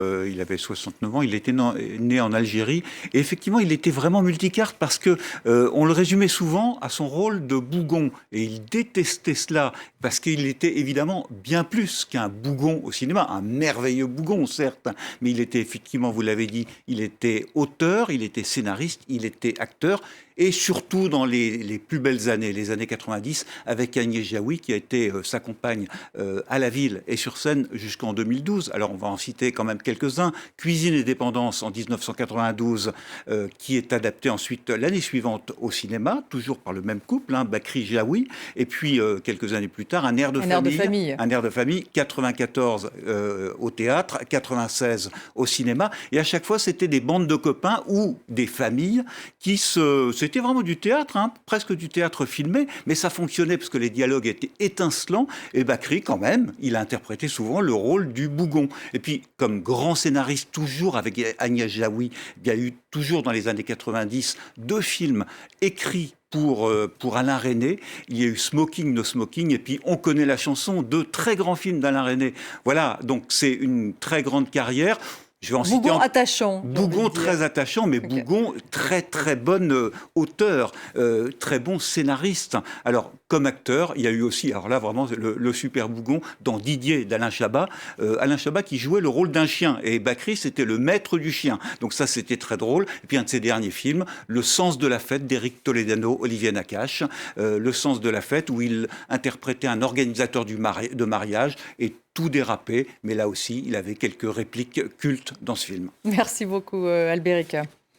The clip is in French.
Il avait 69 ans, il était né en Algérie. Et effectivement, il était vraiment multicarte parce que on le résumait souvent à son rôle de bougon. Et il détestait cela parce qu'il était évidemment bien plus qu'un bougon au cinéma. Un merveilleux bougon, certes. Mais il était effectivement, vous l'avez dit, il était auteur, il était scénariste, il était acteur. Et surtout dans les plus belles années, les années 90, avec Agnès Jaoui, qui a été sa compagne à la ville et sur scène jusqu'en 2012. Alors on va en citer quand même quelques-uns. Cuisine et dépendance en 1992, qui est adapté ensuite l'année suivante au cinéma, toujours par le même couple, Bakri Jaoui. Et puis quelques années plus tard, Un air de famille. Un air de famille, 94 au théâtre, 96 au cinéma. Et à chaque fois, c'était des bandes de copains ou des familles qui c'était vraiment du théâtre, presque du théâtre filmé, mais ça fonctionnait parce que les dialogues étaient étincelants. Et Bakri, quand même, il a interprété souvent le rôle du bougon. Et puis, comme grand scénariste, toujours avec Agnès Jaoui, il y a eu toujours dans les années 90 2 films écrits pour Alain Resnais. Il y a eu Smoking, No Smoking, et puis On connaît la chanson, 2 très grands films d'Alain Resnais. Voilà, donc c'est une très grande carrière. Je vais en citer attachant. Bougon très attachant, mais okay. Bougon très très bon auteur, très bon scénariste. Alors comme acteur, il y a eu aussi, alors là vraiment le super Bougon dans Didier d'Alain Chabat. Alain Chabat qui jouait le rôle d'un chien et Bakri c'était le maître du chien. Donc ça c'était très drôle. Et puis un de ses derniers films, Le sens de la fête d'Éric Toledano, Olivier Nakache. Le sens de la fête où il interprétait un organisateur de mariage et tout dérapé, mais là aussi, il avait quelques répliques cultes dans ce film. Merci beaucoup, Albéric.